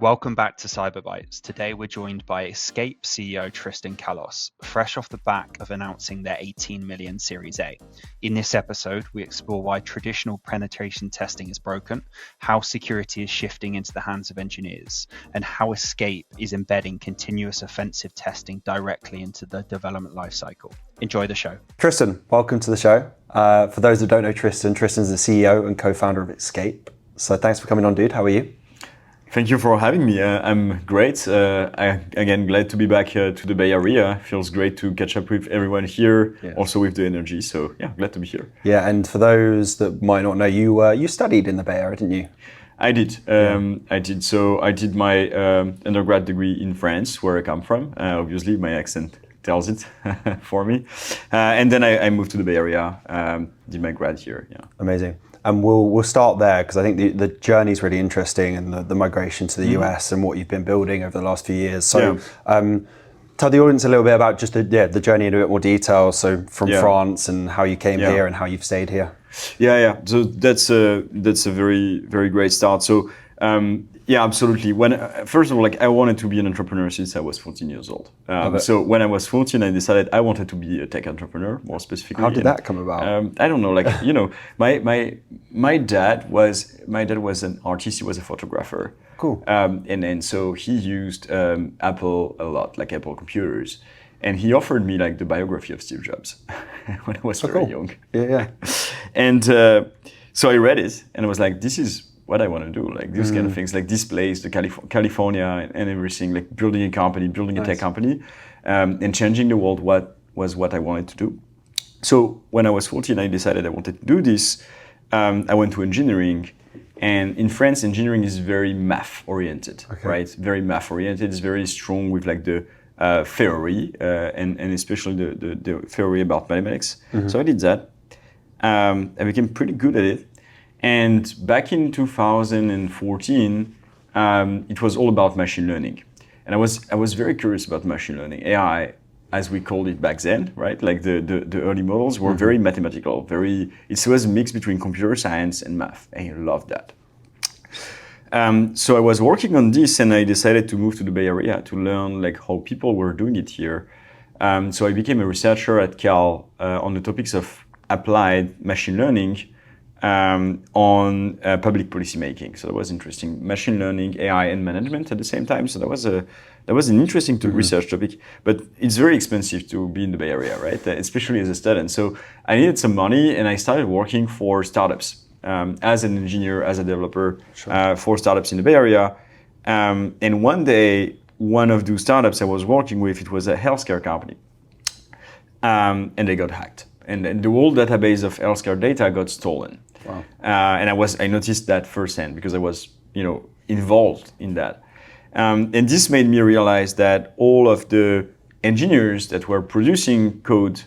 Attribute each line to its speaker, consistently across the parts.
Speaker 1: Welcome back to Cyberbytes. Today we're joined by Escape CEO Tristan, fresh off the back of announcing their 18 million Series A. In this episode, we explore why traditional penetration testing is broken, how security is shifting into the hands of engineers, and how Escape is embedding continuous offensive testing directly into the development lifecycle. Enjoy the show.
Speaker 2: Tristan, welcome to the show. For those that don't know Tristan, Tristan's the CEO and co-founder of Escape. So thanks for coming on, dude. How are you?
Speaker 3: Thank you for having me. I'm great. Again, glad to be back to the Bay Area. Feels great to catch up with everyone here, also with the energy. So yeah, glad to be here.
Speaker 2: Yeah, and for those that might not know, you studied in the Bay Area, didn't you?
Speaker 3: I did. I did. So I did my undergrad degree in France, where I come from. Obviously, my accent tells it for me. And then I moved to the Bay Area, did my grad here. Yeah.
Speaker 2: Amazing. And we'll start there because I think the journey is really interesting and the migration to the US and what you've been building over the last few years. So tell the audience a little bit about just the journey in a bit more detail. So from France and how you came here and how you've stayed here.
Speaker 3: Yeah. So that's a very, very great start. So absolutely. First of all, I wanted to be an entrepreneur since I was 14 years old. So when I was 14, I decided I wanted to be a tech entrepreneur, more specifically.
Speaker 2: How did that come about?
Speaker 3: I don't know. My dad was an artist. He was a photographer.
Speaker 2: Cool.
Speaker 3: And so he used Apple a lot, like Apple computers. And he offered me the biography of Steve Jobs when I was very young.
Speaker 2: Yeah.
Speaker 3: And so I read it and I was like, this is what I want to do, these kind of things, this place, the California and everything, building a company, building a tech company, and changing the world. What I wanted to do. So when I was 14, I decided I wanted to do this. I went to engineering, and in France, engineering is very math oriented, right? Very math oriented. It's very strong with the theory and especially the theory about mathematics. So I did that. I became pretty good at it. And back in 2014, it was all about machine learning. And I was very curious about machine learning. AI, as we called it back then, right? The early models were very mathematical, it was a mix between computer science and math. And I loved that. So I was working on this and I decided to move to the Bay Area to learn how people were doing it here. So I became a researcher at Cal on the topics of applied machine learning on public policy making. So that was interesting. Machine learning, AI, and management at the same time. So that was an interesting research topic. But it's very expensive to be in the Bay Area, right? Especially as a student. So I needed some money, and I started working for startups as an engineer, as a developer for startups in the Bay Area. And one day, one of those startups I was working with, it was a healthcare company, and they got hacked. And the whole database of healthcare data got stolen.
Speaker 2: Wow.
Speaker 3: And I noticed that firsthand because I was, involved in that. And this made me realize that all of the engineers that were producing code,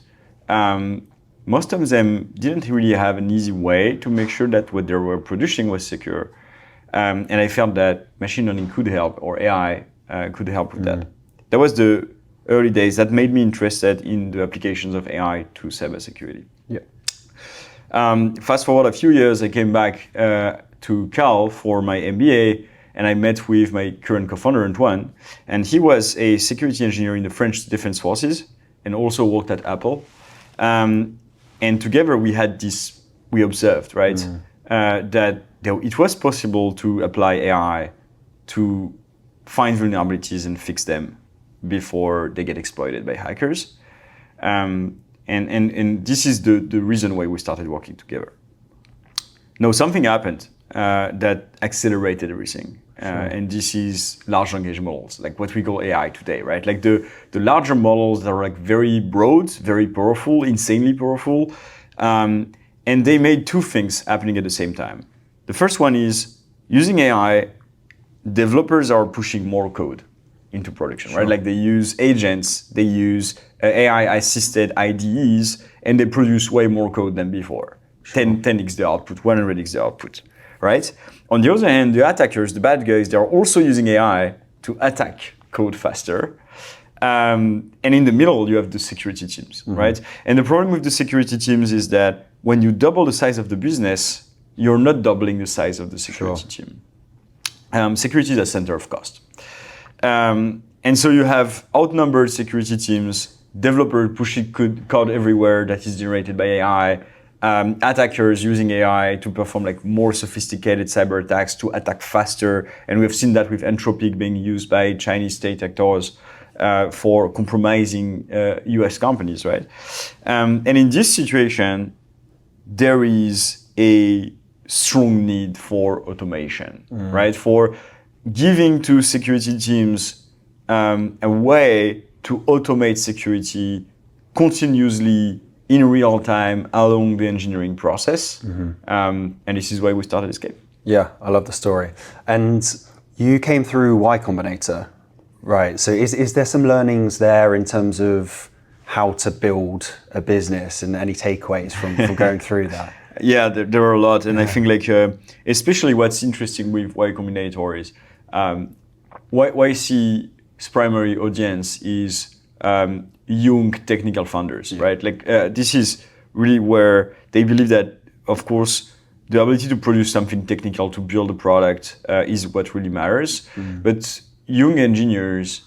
Speaker 3: most of them didn't really have an easy way to make sure that what they were producing was secure. And I felt that machine learning could help, or AI could help with that. That was the early days that made me interested in the applications of AI to cybersecurity.
Speaker 2: Yeah.
Speaker 3: Fast forward a few years, I came back to Cal for my MBA, and I met with my current co-founder, Antoine, and he was a security engineer in the French Defense Forces and also worked at Apple. And together we observed, right, that it was possible to apply AI to find vulnerabilities and fix them before they get exploited by hackers. And this is the reason why we started working together. Now, something happened that accelerated everything. And this is large language models, what we call AI today, right? The larger models that are very broad, very powerful, insanely powerful. And they made two things happening at the same time. The first one is using AI, developers are pushing more code into production, right? They use agents, they use AI-assisted IDEs, and they produce way more code than before. 10x the output, 100x the output, right? On the other hand, the attackers, the bad guys, they're also using AI to attack code faster. And in the middle, you have the security teams, right? And the problem with the security teams is that when you double the size of the business, you're not doubling the size of the security team. security is a center of cost. And so you have outnumbered security teams, developers pushing code everywhere that is generated by AI, attackers using AI to perform like more sophisticated cyber attacks to attack faster. And we've seen that with Anthropic being used by Chinese state actors for compromising US companies, right? And in this situation, there is a strong need for automation, right? For giving to security teams a way to automate security continuously in real time along the engineering process. And this is why we started Escape.
Speaker 2: Yeah, I love the story. And you came through Y Combinator, right? So is there some learnings there in terms of how to build a business and any takeaways from going through that?
Speaker 3: Yeah, there are a lot. And I think like, especially what's interesting with Y Combinator is YC's primary audience is young technical founders, right? Like this is really where they believe that, of course, the ability to produce something technical, to build a product is what really matters. But young engineers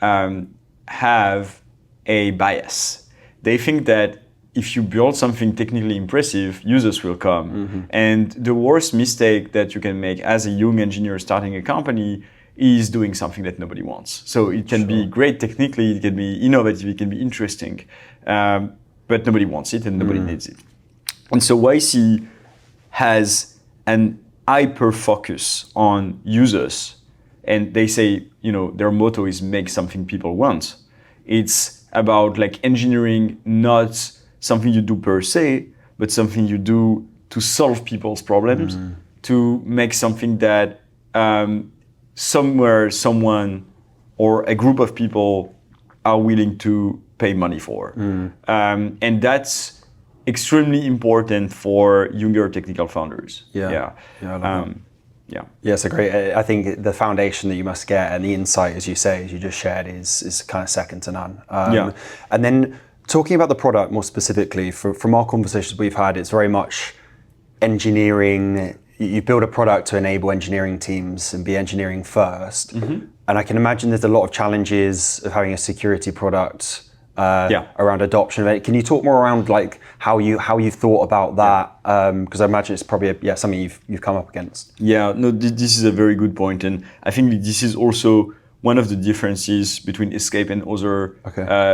Speaker 3: have a bias. They think that if you build something technically impressive, users will come. And the worst mistake that you can make as a young engineer starting a company is doing something that nobody wants. So it can be great technically, it can be innovative, it can be interesting, but nobody wants it and nobody needs it. And so YC has an hyper focus on users, and they say, their motto is make something people want. It's about like engineering, not something you do per se, but something you do to solve people's problems, to make something that somewhere, someone, or a group of people are willing to pay money for. And that's extremely important for younger technical founders.
Speaker 2: Yeah, I love that.
Speaker 3: Yeah,
Speaker 2: so great. I think the foundation that you must get and the insight, as you say, as you just shared, is kind of second to none. And then talking about the product more specifically, from our conversations we've had, it's very much engineering. You build a product to enable engineering teams and be engineering first. And I can imagine there's a lot of challenges of having a security product around adoption of it. Can you talk more around like how you thought about that? Because I imagine it's probably something you've come up against.
Speaker 3: Yeah, no, this is a very good point, and I think this is also one of the differences between Escape and other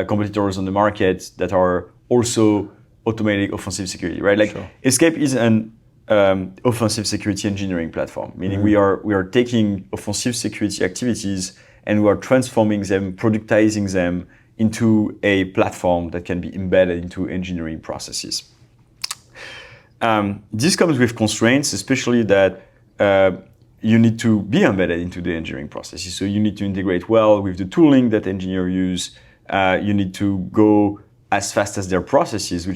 Speaker 3: competitors on the market that are also automating offensive security, right? Like Escape is an offensive security engineering platform, meaning we are taking offensive security activities and we are transforming them, productizing them into a platform that can be embedded into engineering processes. This comes with constraints, especially that you need to be embedded into the engineering processes. So you need to integrate well with the tooling that engineers use. You need to go as fast as their processes,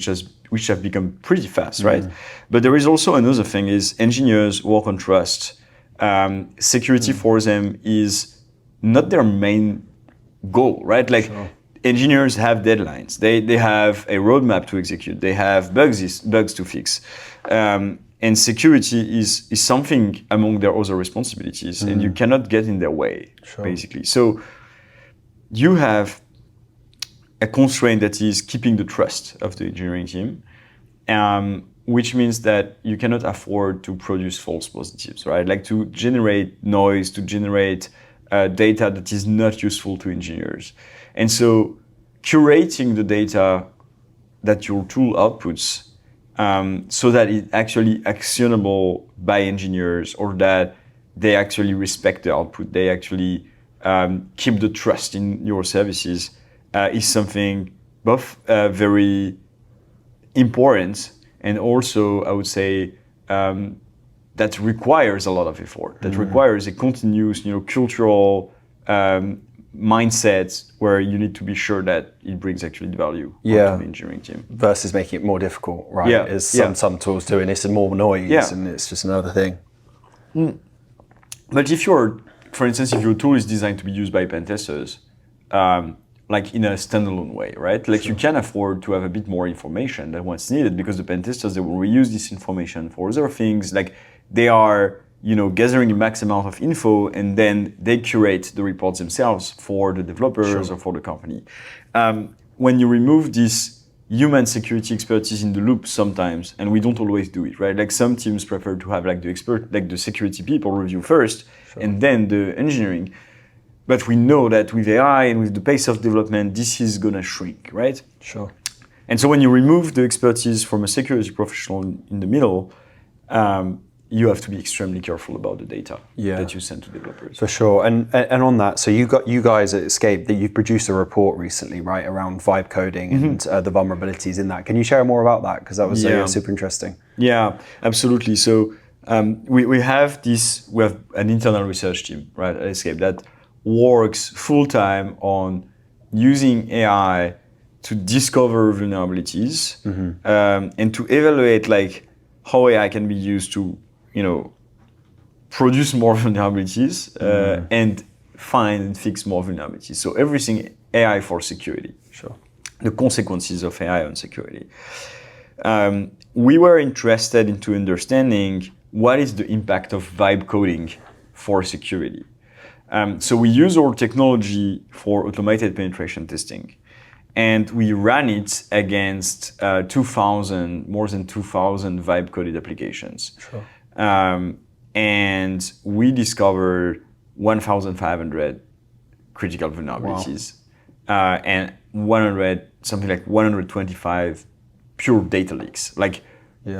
Speaker 3: which have become pretty fast, right? But there is also another thing: is engineers work on trust. Security for them is not their main goal, right? Like engineers have deadlines. They have a roadmap to execute. They have bugs to fix. And security is something among their other responsibilities, and you cannot get in their way, basically. So you have a constraint that is keeping the trust of the engineering team, which means that you cannot afford to produce false positives, right? Like to generate noise, to generate data that is not useful to engineers. And so curating the data that your tool outputs so that it's actually actionable by engineers, or that they actually respect the output, they actually keep the trust in your services, is something both very important and also, I would say, that requires a lot of effort, that requires a continuous, cultural mindset where you need to be sure that it brings actually value to the engineering team.
Speaker 2: Versus making it more difficult, right? As some tools do, and it's more noise and it's just another thing.
Speaker 3: But if for instance, if your tool is designed to be used by pen testers, like in a standalone way, right? Like you can afford to have a bit more information than what's needed, because the pen testers, they will reuse this information for other things. Like they are gathering a max amount of info, and then they curate the reports themselves for the developers or for the company. When you remove this human security expertise in the loop sometimes, and we don't always do it, right? Like some teams prefer to have like the security people review first, and then the engineering. But we know that with AI and with the pace of development, this is gonna shrink, right?
Speaker 2: Sure.
Speaker 3: And so when you remove the expertise from a security professional in the middle, you have to be extremely careful about the data that you send to developers.
Speaker 2: For sure. And on that, so you guys at Escape, that you've produced a report recently, right, around vibe coding and the vulnerabilities in that. Can you share more about that? Because that was super interesting.
Speaker 3: Yeah, absolutely. So we have an internal research team, right, at Escape that works full time on using AI to discover vulnerabilities and to evaluate like how AI can be used to produce more vulnerabilities and find and fix more vulnerabilities. So everything AI for security.
Speaker 2: Sure.
Speaker 3: The consequences of AI on security. We were interested into understanding what is the impact of vibe coding for security. So we use our technology for automated penetration testing. And we ran it against more than 2,000 vibe-coded applications.
Speaker 2: Sure.
Speaker 3: And we discovered 1,500 critical vulnerabilities. Wow. And 125 pure data leaks, like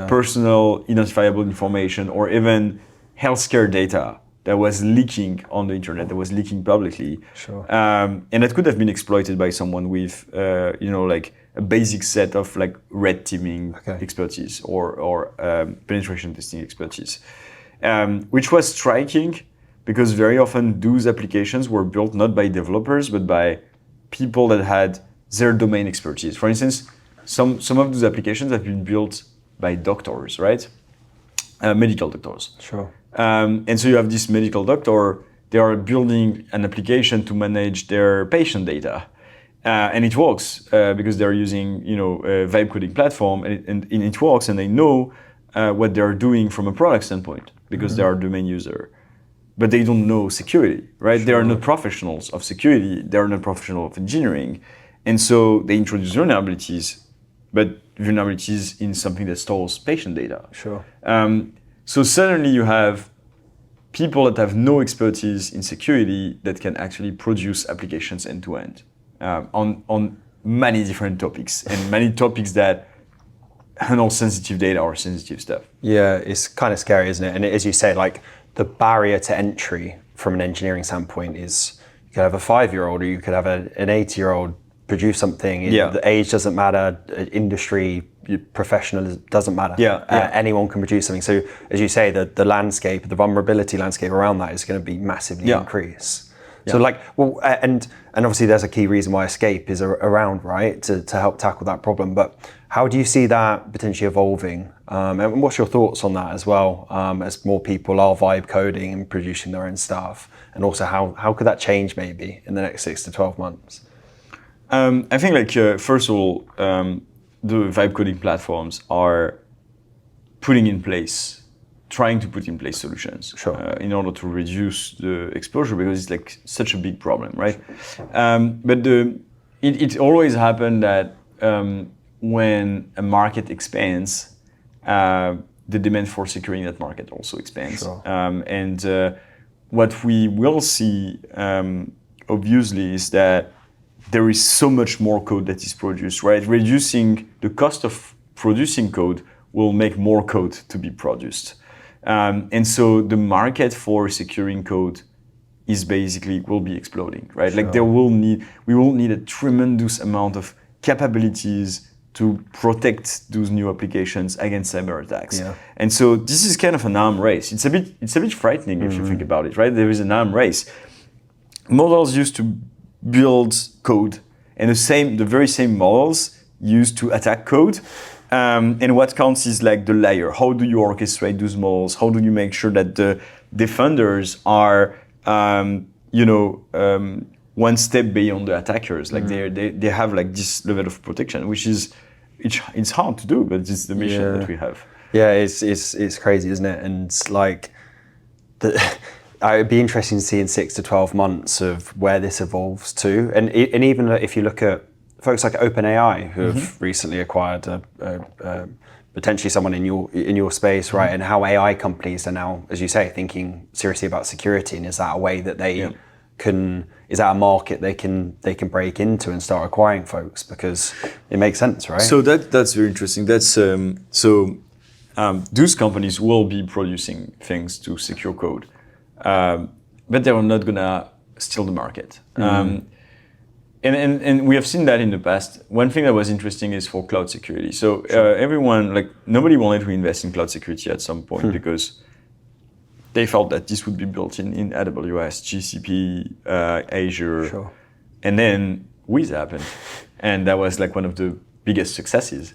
Speaker 3: personal identifiable information or even healthcare data that was leaking on the internet, that was leaking publicly.
Speaker 2: Sure.
Speaker 3: And that could have been exploited by someone with, like a basic set of like red teaming expertise or penetration testing expertise, which was striking because very often those applications were built not by developers, but by people that had their domain expertise. For instance, some of those applications have been built by doctors, right? Medical doctors.
Speaker 2: Sure.
Speaker 3: And so you have this medical doctor, they are building an application to manage their patient data. And it works because they're using, a vibe coding platform and it works and they know what they're doing from a product standpoint because they are a domain user. But they don't know security, right? Sure. They are not professionals of security, they are not professionals of engineering. And so they introduce vulnerabilities, but vulnerabilities in something that stores patient data.
Speaker 2: Sure.
Speaker 3: So suddenly you have people that have no expertise in security that can actually produce applications end to end on many different topics and many topics that handle sensitive data or sensitive stuff.
Speaker 2: Yeah, it's kind of scary, isn't it? And as you say, like the barrier to entry from an engineering standpoint is you could have a 5-year-old or you could have an 80-year-old produce something. The age doesn't matter, industry, professional doesn't matter. Anyone can produce something. So as you say, the landscape, the vulnerability landscape around that is going to be massively increase. So and obviously there's a key reason why Escape is around, right, to help tackle that problem. But how do you see that potentially evolving? And what's your thoughts on that as well, as more people are vibe coding and producing their own stuff? And also how could that change maybe in the next 6 to 12 months?
Speaker 3: I think first of all, the vibe coding platforms are trying to put in place solutions in order to reduce the exposure because it's like such a big problem, right? But it always happened that when a market expands, the demand for securing that market also expands.
Speaker 2: Sure.
Speaker 3: And what we will see, obviously, is that there is so much more code that is produced, right? Reducing the cost of producing code will make more code to be produced. And so the market for securing code will be exploding, right?
Speaker 2: Sure.
Speaker 3: Like we will need a tremendous amount of capabilities to protect those new applications against cyber attacks.
Speaker 2: Yeah.
Speaker 3: And so this is kind of an arms race. It's a bit frightening if you think about it, right? There is an arms race. Models used to build code, and the very same models used to attack code. And what counts is like the layer. How do you orchestrate those models? How do you make sure that the defenders are, one step beyond the attackers? Like they have like this level of protection, which is it's hard to do, but it's the mission that we have.
Speaker 2: Yeah, it's crazy, isn't it? And like It'd be interesting to see in 6 to 12 months of where this evolves to. And even if you look at folks like OpenAI, who have recently acquired potentially someone in your space, right? And how AI companies are now, as you say, thinking seriously about security. And is that a way that they is that a market they can break into and start acquiring folks? Because it makes sense, right?
Speaker 3: So that's very interesting. That's those companies will be producing things to secure code, but they are not gonna steal the market. And we have seen that in the past. One thing that was interesting is for cloud security. So everyone, like nobody wanted to invest in cloud security at some point because they felt that this would be built in AWS, GCP, Azure, and then Wiz happened, and that was like one of the biggest successes.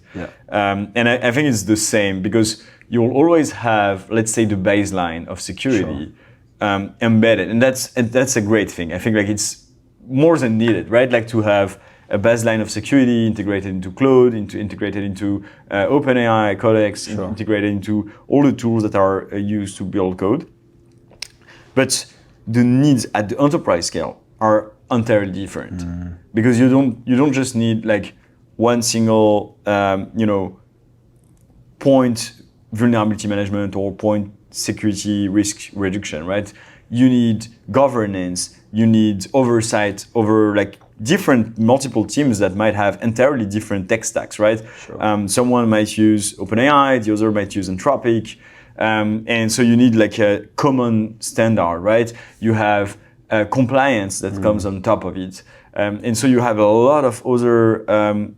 Speaker 3: And I think it's the same because you'll always have, let's say, the baseline of security embedded, and that's a great thing. I think like it's more than needed, right? Like to have a baseline of security integrated into cloud, integrated into OpenAI, Codex, integrated into all the tools that are used to build code. But the needs at the enterprise scale are entirely different because you don't just need like one single point vulnerability management or point security risk reduction, right? You need governance, you need oversight over like different multiple teams that might have entirely different tech stacks, right? Someone might use OpenAI, the other might use Anthropic, and so you need like a common standard, right? You have compliance that comes on top of it, and so you have a lot of other,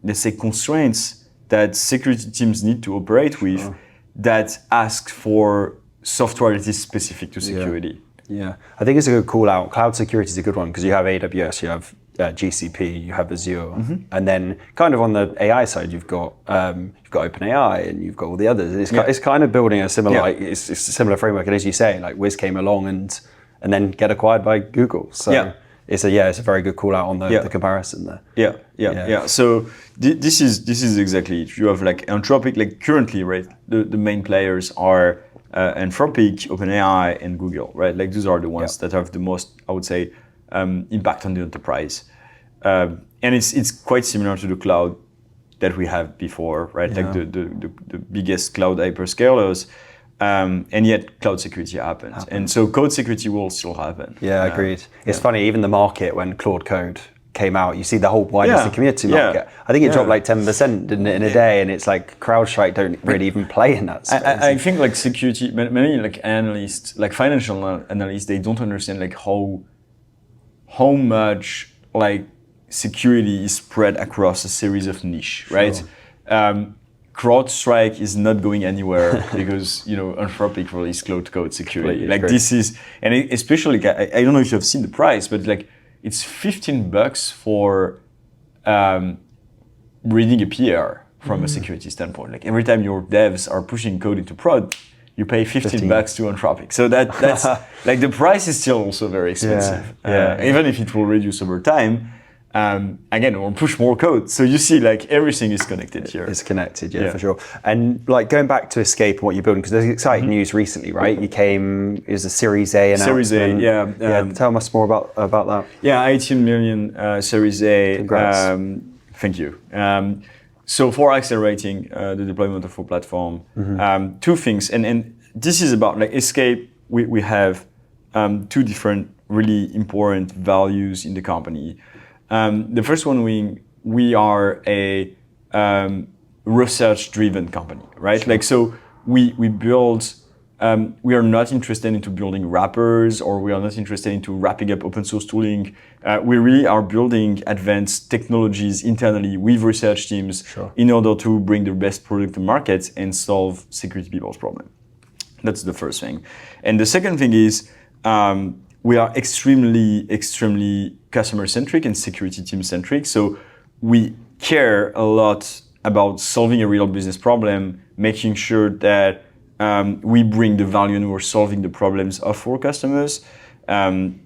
Speaker 3: let's say, constraints that security teams need to operate with that ask for software that is specific to security.
Speaker 2: Yeah, I think it's a good call out. Cloud security is a good one because you have AWS, you have GCP, you have Azure, and then kind of on the AI side, you've got OpenAI and you've got all the others. It's kind of building a similar, like, it's a similar framework. And as you say, like Wiz came along and then get acquired by Google. So it's a very good call out on the comparison there. So this is exactly it. You have like Anthropic, like currently, right? The main players are Anthropic, OpenAI, and Google, right? Like those are the ones that have the most, I would say, impact on the enterprise. And it's quite similar to the cloud that we have before, right? Like the biggest cloud hyperscalers, and yet cloud security happens. And so code security will still happen. Yeah, agreed. It's funny, even the market when Claude Code came out, you see the whole wider community market. I think it dropped like 10%, didn't it, in a day? And it's like CrowdStrike don't really even play in that space.
Speaker 3: I think like security, many like analysts, like financial analysts, they don't understand like how much like security is spread across a series of niche, right? CrowdStrike is not going anywhere because Anthropic released cloud code security. This is, and especially I don't know if you have seen the price, but like it's $15 for reading a PR from a security standpoint. Like every time your devs are pushing code into prod, you pay $15 to Anthropic. So that's like the price is still also very expensive. Even if it will reduce over time. Again, we'll push more code. So you see, like everything is connected here.
Speaker 2: It's connected, for sure. And like going back to Escape and what you're building, because there's exciting news recently, right? It was a Series A announcement.
Speaker 3: Series A,
Speaker 2: tell us more about that.
Speaker 3: Yeah, 18 million Series A.
Speaker 2: Congrats.
Speaker 3: Thank you. So for accelerating the deployment of our platform, two things, and this is about like Escape. We have two different really important values in the company. The first one, we are a research-driven company, right? Like so, we build. We are not interested into building wrappers, or we are not interested into wrapping up open source tooling. We really are building advanced technologies internally with research teams in order to bring the best product to market and solve security people's problem. That's the first thing. And the second thing is we are extremely customer-centric and security team-centric. So we care a lot about solving a real business problem, making sure that we bring the value and we're solving the problems of our customers.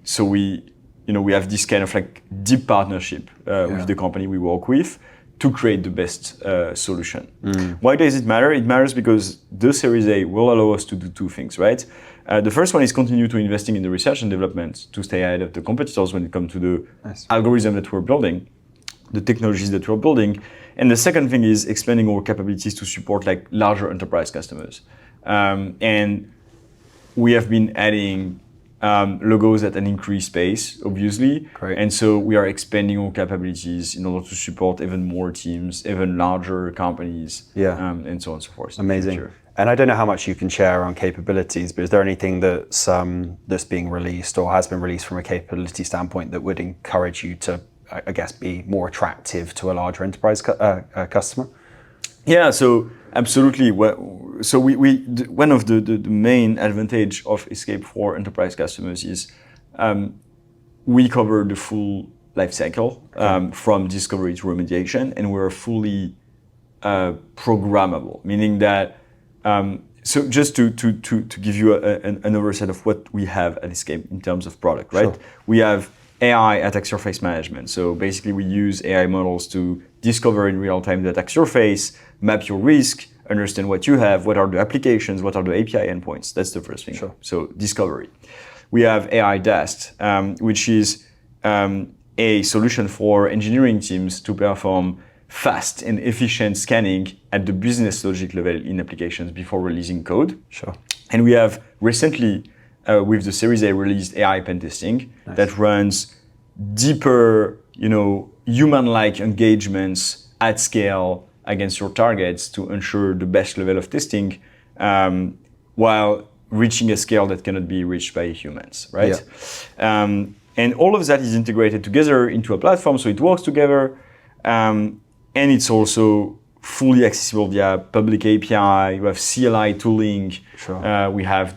Speaker 3: So we have this kind of like deep partnership with the company we work with. to create the best solution. Why does it matter? It matters because the Series A will allow us to do two things, right? The first one is continue to investing in the research and development to stay ahead of the competitors when it comes to the algorithm that we're building, the technologies that we're building. And the second thing is expanding our capabilities to support like larger enterprise customers. And we have been adding logos at an increased pace, obviously.
Speaker 2: Great.
Speaker 3: And so we are expanding our capabilities in order to support even more teams, even larger companies, and so on and so forth.
Speaker 2: Amazing. And I don't know how much you can share on capabilities, but is there anything that's being released or has been released from a capability standpoint that would encourage you to, I guess, be more attractive to a larger enterprise customer?
Speaker 3: Yeah, so absolutely. So one of the main advantage of Escape for enterprise customers is we cover the full life cycle from discovery to remediation, and we're fully programmable, meaning that so just to give you an oversight of what we have at Escape in terms of product, right?
Speaker 2: Sure.
Speaker 3: We have AI attack surface management. So basically we use AI models to discover in real time the attack surface, map your risk, understand what you have, what are the applications, what are the API endpoints. That's the first thing.
Speaker 2: Sure.
Speaker 3: So discovery. We have AI Dast, which is a solution for engineering teams to perform fast and efficient scanning at the business logic level in applications before releasing code.
Speaker 2: Sure.
Speaker 3: And we have recently, with the Series A, released AI pen testing that runs deeper, human-like engagements at scale against your targets to ensure the best level of testing, while reaching a scale that cannot be reached by humans, right? Yeah. And all of that is integrated together into a platform, so it works together. And it's also fully accessible via public API. We have CLI tooling.
Speaker 2: Sure.
Speaker 3: We have,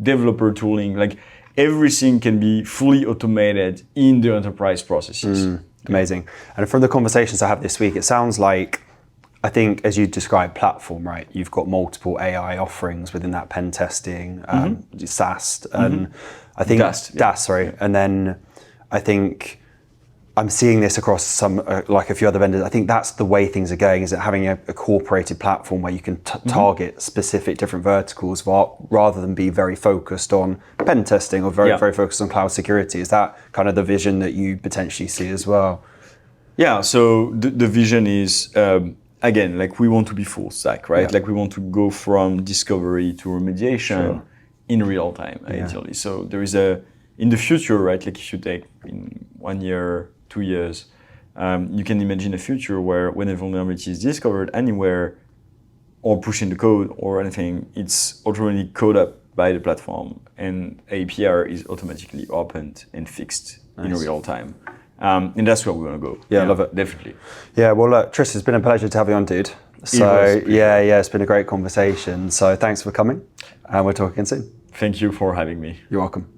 Speaker 3: developer tooling. Like everything can be fully automated in the enterprise processes.
Speaker 2: Amazing. And from the conversations I have this week, it sounds like, I think, as you described, platform, right? You've got multiple AI offerings within that pen testing, SAST, and I think DAST, sorry. And then I think I'm seeing this across some, like a few other vendors. I think that's the way things are going, is that having a cooperated platform where you can target specific different verticals rather than be very focused on pen testing or very focused on cloud security. Is that kind of the vision that you potentially see as well?
Speaker 3: Yeah, so the vision is, again, like we want to be full stack, right?
Speaker 2: Yeah.
Speaker 3: Like we want to go from discovery to remediation in real time, ideally. So there is in the future, right? Like if you take in 1 year, 2 years, you can imagine a future where when a vulnerability is discovered anywhere or pushing the code or anything, it's automatically coded up by the platform and APR is automatically opened and fixed in real time. And that's where we want to go.
Speaker 2: Yeah, I love it.
Speaker 3: Definitely.
Speaker 2: Yeah, well, look, Tristan, it's been a pleasure to have you on, dude. So, it's been a great conversation. So thanks for coming and we'll talk again soon.
Speaker 3: Thank you for having me.
Speaker 2: You're welcome.